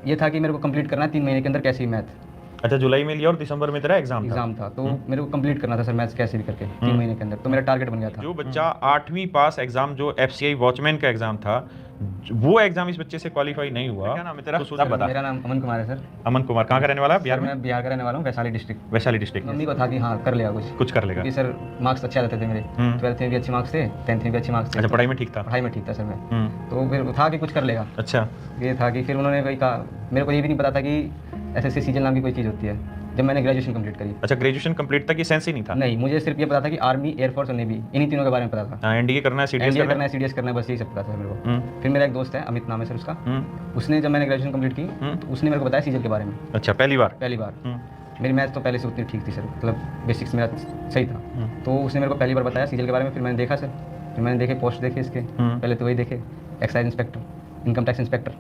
ये था कि मेरे को कंप्लीट करना है 3 महीने के अंदर कैसे ही मैथ। अच्छा, जुलाई में लिया और दिसंबर में तेरा एग्जाम था तो मेरे को कंप्लीट करना था सर मैथ्स कैसे भी करके 3 महीने के अंदर, तो मेरा टारगेट बन गया था। जो बच्चा 8वीं पास एग्जाम जो FCI वॉचमैन का एग्जाम था, वो एग्जाम इस बच्चे से क्वालिफाई नहीं हुआ। क्या नाम है तेरा? सर, बता। मेरा नाम अमन कुमार है सर। अमन कुमार, कहाँ का रहने वाला है? बिहार में? मैं बिहार का रहने वाला हूँ, Vaishali district. Vaishali district. Mummy को था कि हाँ कर लेगा कुछ कर लेगा, क्योंकि सर मार्क्स अच्छे आते थे मेरे। 12th में भी अच्छे मार्क्स थे, 10th में भी अच्छे मार्क्स थे। अच्छा, पढ़ाई में ठीक था? पढ़ाई में ठीक था सर मैं। तो फिर था कि कुछ कर लेगा। अच्छा, ये था कि फिर उन्होंने वही कहा, मेरे को ये भी नहीं पता था कि SSC सीजन नाम की कोई चीज़ होती है जब मैंने ग्रेजुएशन कंप्लीट करी। अच्छा, ग्रेजुएशन कंप्लीट तक ये सेंस ही नहीं था? नहीं, मुझे सिर्फ ये पता था कि आर्मी, एयरफोर्स और नेवी, इन्हीं तीनों के बारे में पता था। एनडीए करना है, सीडीएस करना है, सीडीएस करना है, बस यही सब पता था मेरे को। फिर मेरा एक दोस्त है, अमित नाम है सर उसका। उसने जब मैंने ग्रेजुएशन कंप्लीट की तो उसने मेरे को बताया सीजल के बारे में। अच्छा, पहली बार? मेरी मैथ तो पहले से उतनी ठीक थी सर, मतलब बेसिक्स मेरा सही था। तो उसने मेरे को पहली बार बताया सीजल के बारे में। फिर मैंने देखा सर, फिर मैंने देखे पोस्ट देखे इसके। पहले तो वही देखे excise inspector, income tax inspector.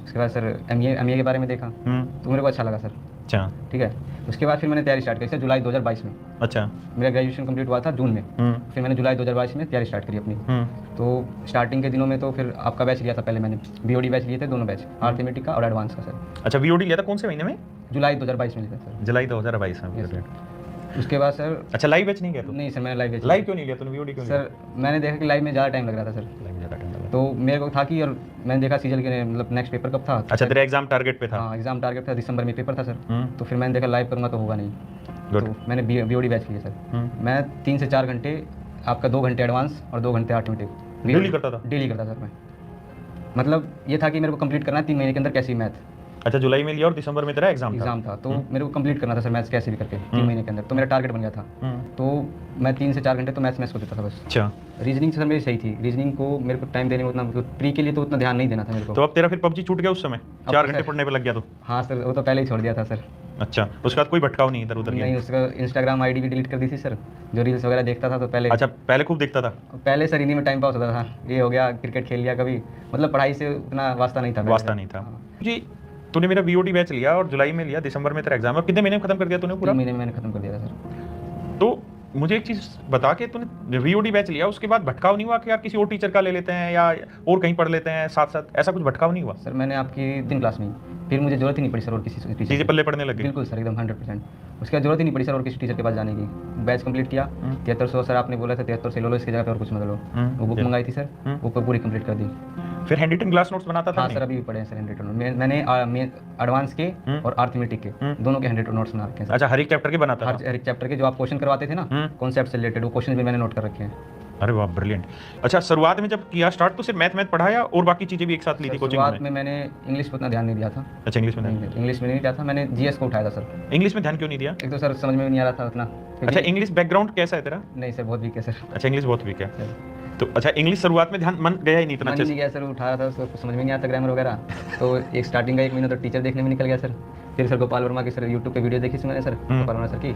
उसके बाद सर MA के बारे में देखा तो मेरे को अच्छा लगा सर। अच्छा, ठीक है। उसके बाद फिर मैंने तैयारी स्टार्ट करी सर जुलाई 2022 में। अच्छा, मेरा ग्रेजुएशन कंप्लीट हुआ था जून में। फिर मैंने जुलाई 2022 में तैयारी स्टार्ट करी अपनी। तो स्टार्टिंग के दिनों में तो फिर आपका बैच लिया था पहले मैंने, BOD बैच लिए थे, दोनों बैच, अर्थमेटिक का और एडवांस का सर। अच्छा, BOD लिया था कौन से महीने में? जुलाई 2022 में लिया था सर। जुलाई 2022 में। उसके बाद सर अच्छा, लाइव बैच नहीं गया तू? नहीं सर, मैंने लाइव क्यों नहीं लिया तूने? BOD क्यों लिया? सर मैंने देखा कि लाइव में ज़्यादा टाइम लग रहा था सर। लाइव में ज़्यादा टाइम लगा तो मेरे को था कि, और मैंने देखा सीजल के मतलब नेक्स्ट पेपर कब था। अच्छा, तेरा एग्जाम टारगेट पे था? हाँ, एग्जाम टारगेट था, दिसंबर में पेपर था सर। तो फिर मैंने देखा लाइव करूँगा तो होगा नहीं, तो मैंने BOD बैच लिया सर। मैं 3 से 4 घंटे, आपका 2 घंटे एडवांस और 2 घंटे अर्थमेटिक डेली करता था? डेली करता सर मैं। मतलब ये था कि मेरे को कंप्लीट करना है 3 महीने के अंदर कैसे ही मैथ। अच्छा, जुलाई में लिया और दिसंबर में तेरा एग्जाम था तो मेरे को कंप्लीट करना था सर मैथ्स कैसे भी करके 3 महीने के अंदर, तो मेरा टारगेट बन गया था। तो मैं 3 से 4 घंटे तो मैथ्स को देता था बस। अच्छा, रीजनिंग सर मेरी सही थी, रीजनिंग को मेरे को टाइम देने में उतना, प्री के लिए तो उतना ध्यान नहीं देना था मेरे को। तो अब तेरा फिर PUBG छूट गया उस समय? 4 घंटे पढ़ने पे लग गया तो? हाँ सर, वो तो पहले ही छोड़ दिया था सर। अच्छा, उसके बाद कोई भटकाव नहीं इधर उधर? नहीं, उसका इंस्टाग्राम ID भी डिलीट कर दी थी सर, जो रील्स वगैरह देखता था तो पहले। अच्छा, पहले खूब देखता था? पहले सर इन्हीं में टाइम पास होता था, ये हो गया, क्रिकेट खेल लिया कभी, मतलब पढ़ाई से उतना वास्ता नहीं था। वास्ता नहीं था जी। तूने मेरा BOD बैच लिया और जुलाई में लिया, दिसंबर में तेरा एग्जाम है, कितने महीने में खत्म कर दिया तूने पूरा? 3 महीने में मैंने खत्म कर दिया था सर। तो मुझे एक चीज बता के, तूने BOD बैच लिया उसके बाद भटकाव नहीं हुआ कि यार किसी और टीचर का ले लेते हैं या और कहीं पढ़ लेते हैं साथ साथ, ऐसा कुछ भटकाव नहीं हुआ? सर मैंने आपकी 3 क्लास में, फिर मुझे जरूरत ही नहीं पड़ी सर और किसी टीचर चीजें पल्ले पड़ने लगी? बिल्कुल सर, एकदम 100%। उसके बाद जरूरत ही नहीं पड़ी सर और किसी टीचर के पास जाने की। बैच कंप्लीट किया, 7300 सर आपने बोला था, 7300 ले लो, इसकी जगह पे और कुछ मत लो। वो बुक मंगाई थी सर, वो पूरी कंप्लीट कर दी। फिर हैंड रिटन क्लास नोट्स बनाता था? हाँ सर, अभी भी पढ़े हैं सर हैंड रिटन नोट। मैंने एडवांस के और अर्थमेटिक के दोनों के हैंड रिटन नोट्स बना रखे हैं। अच्छा, हर एक चैप्टर के बनाता था? हर एक चैप्टर के जो आप क्वेश्चन करवाते थे ना कॉन्सेप्ट से रिलेटेड, वो क्वेश्चन भी मैंने नोट कर रखे हैं। अरे वाह, ब्रिलियंट। अच्छा, शुरुआत में जब किया स्टार्ट तो सिर्फ मैथ पढ़ाया और बाकी चीजें भी एक साथ ली थी कोचिंग में? शुरुआत में मैंने इंग्लिश पे उतना ध्यान नहीं दिया था। अच्छा, इंग्लिश में नहीं दिया था, मैंने GS को उठाया था सर। इंग्लिश में ध्यान क्यों नहीं दिया? एक तो सर समझ में नहीं आ रहा था उतना। अच्छा, इंग्लिश बैकग्राउंड कैसा है तेरा? नहीं सर, बहुत वीक है सर। अच्छा, इंग्लिश बहुत वीक है तो। अच्छा, इंग्लिश शुरुआत में ध्यान मन गया ही नहीं इतना? अच्छे से गया सर, उठाया था, उसको समझ में नहीं आता ग्रामर वगैरह। तो एक स्टार्टिंग का 1 महीना तो टीचर देखने में निकल गया सर। फिर सर गोपाल वर्मा की सर यूट्यूब पे वीडियो देखी थी मैंने सर, गोपाल वर्मा सर की,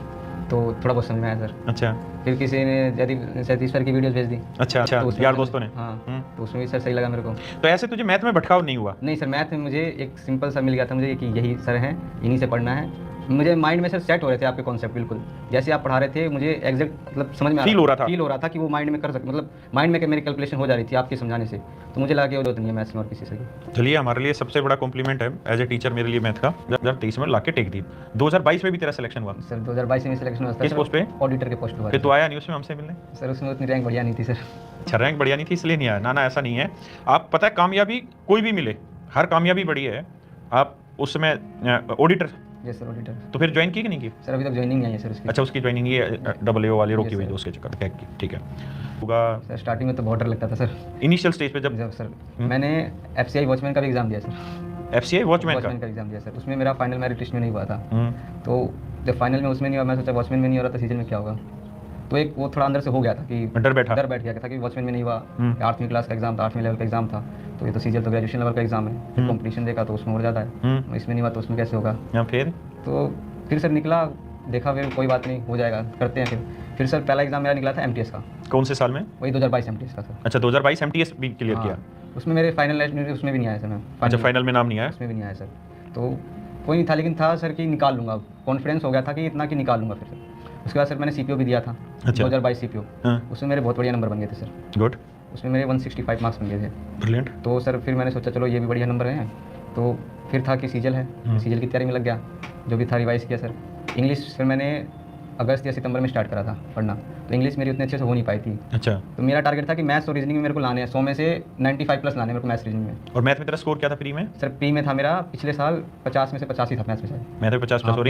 तो थोड़ा बहुत समझ में आया सर। अच्छा, फिर किसी ने सतीश सर की वीडियोस भेज दी। अच्छा, तो यार दोस्तों ने? हाँ, तो उसमें भी सर सही लगा मेरे को। तो ऐसे तुझे मैथ में भटकाव नहीं हुआ? नहीं सर, मैथ में मुझे एक सिंपल सा मिल गया था मुझे कि यही सर हैं, इन्हीं से पढ़ना है। मुझे माइंड में सर सेट हो रहे थे आपके कॉन्सेप्ट, बिल्कुल जैसे आप पढ़ा रहे थे मुझे एग्जैक्ट मतलब समझ में फील हो रहा था कि वो माइंड में कर सकते, मतलब माइंड में मेरी कैलकुलेशन हो जा रही थी आपके समझाने से। तो मुझे लगा कि वो जरूरत नहीं है मैथ्स में और किसी से। चलिए, हमारे लिए सबसे बड़ा कॉम्प्लीमेंट है एज ए टीचर मेरे लिए मैथ का, 2023 में लाके टेक दी। 2022 में भी तेरा सिलेक्शन हुआ सर? 2022 में सिलेक्शन हुआ था। किस पोस्ट पे? ऑडिटर के पोस्ट पे। फिर तो आया नहीं उसमें हमसे मिलने? सर उसमें उतनी रैंक बढ़िया नहीं थी सर। अच्छा, रैंक बढ़िया नहीं थी इसलिए नहीं आया? ना, ऐसा नहीं है। आप पता है, कामयाबी कोई भी मिले, हर कामयाबी बड़ी है। आप उस समय ऑडिटर? Yes sir, auditor. तो फिर ज्वाइन की कि नहीं की? सर अभी तक ज्वाइनिंग नहीं आई है सर उसकी। अच्छा, उसकी ज्वाइनिंग ये AAO वाली रोकी हुई, उसके चक्कर कैक की, ठीक है होगा। सर स्टार्टिंग में तो बहुत डर लगता था सर, इनिशियल स्टेज पे जब सर मैंने FCI वॉचमैन का भी एग्जाम दिया सर। FCI वॉचमैन का एग्जाम दिया सर, उसमें मेरा फाइनल मेरिट लिस्ट में नहीं हुआ था। तो जब फाइनल में उसमें नहीं हुआ, मैं सोचा वॉचमैन में नहीं हो रहा था, सीजन में क्या होगा। तो एक वो थोड़ा अंदर से हो गया था कि डर बैठ गया था कि वॉचमैन में नहीं हुआ। 8वीं क्लास का एग्जाम था, 8वीं लेवल का एग्जाम था, तो ये तो सीजल तो ग्रेजुएशन लेवल का एग्जाम है। फिर कॉम्पिटिशन देखा तो उसमें और ज़्यादा है, इसमें नहीं हुआ तो उसमें कैसे होगा। फिर सर निकला, देखा, फिर कोई बात नहीं, हो जाएगा, करते हैं। फिर सर पहला एग्जाम मेरा निकला था MTS का। कौन से साल में? वही 2022 MTS का सर। अच्छा, 2022 MTS भी क्लियर किया? उसमें मेरे फाइनल उसमें भी नहीं आया सर मैं। अच्छा, फाइनल में नाम नहीं आया? उसमें भी नहीं आया सर। तो कोई नहीं था, लेकिन था सर कि निकाल लूँगा, कॉन्फिडेंस हो गया था कि इतना कि निकाल लूँगा। फिर उसके बाद सर मैंने CPO भी दिया था। अच्छा। 2022 CPO। उसमें मेरे बहुत बढ़िया नंबर बन गए थे सर। गुड। उसमें मेरे 165 मार्क्स बन गए थे। ब्रिलियंट। तो सर फिर मैंने सोचा चलो ये भी बढ़िया नंबर हैं, तो फिर था कि सीजल है, सीजल की तैयारी में लग गया, जो भी था रिवाइज़ किया सर। इंग्लिश फिर मैंने अगस्त या सितंबर में स्टार्ट करा था पढ़ना, तो इंग्लिश मेरी उतने अच्छे से हो नहीं पाई थी। अच्छा। तो मेरा टारगेट था कि मैथ्स और रीजनिंग में मेरे को लाने हैं 100 में से 95 प्लस लाने हैं मेरे को मैथ्स रीजनिंग में। और मैथ में तेरा स्कोर क्या था प्री में? सर प्री में था मेरा पिछले साल 50 में से 85 था मैथ्स में सर। मैथ में 50 प्लस। और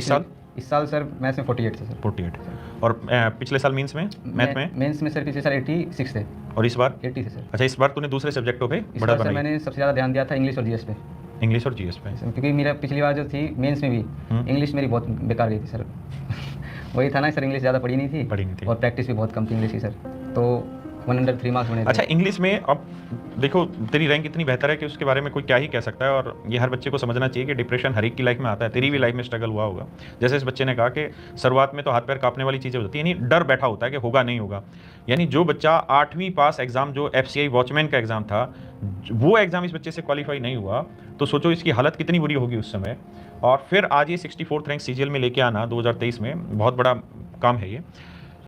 इस साल सर मैथ्स में 48 थे सर। 48। और पिछले साल मीन्स में मैथ में? मेंस में सर पिछले साल 86 थे। और इस बार 80 थे सर। अच्छा, इस बार तूने दूसरे सब्जेक्टों पे इस बढ़त बार सर बनाई? मैंने सबसे ज़्यादा ध्यान दिया था इंग्लिश और जीएस पे, इंग्लिश और जीएस पे। क्योंकि मेरा पिछली बार जो थी मेंस में भी इंग्लिश मेरी बहुत बेकार गई थी सर। वही था ना सर, इंग्लिश ज़्यादा पढ़ी नहीं थी और प्रैक्टिस भी बहुत कम थी इंग्लिश की सर, तो 103 मार्क्स बने थे। अच्छा, इंग्लिश में अब देखो तेरी रैंक इतनी बेहतर है कि उसके बारे में कोई क्या ही कह सकता है, और ये हर बच्चे को समझना चाहिए कि डिप्रेशन हर एक की लाइफ में आता है। तेरी भी लाइफ में स्ट्रगल हुआ होगा। जैसे इस बच्चे ने कहा कि शुरुआत में तो हाथ पैर कांपने वाली चीज़ें होती है, यानी डर बैठा होता है कि होगा नहीं होगा। यानी जो बच्चा 8वीं पास एग्जाम, जो FCI वॉचमैन का एग्जाम था, वो एग्जाम इस बच्चे से क्वालिफाई नहीं हुआ, तो सोचो इसकी हालत कितनी बुरी होगी उस समय। और फिर आज ये 64th रैंक CGL में लेके आना 2023 में बहुत बड़ा काम है ये।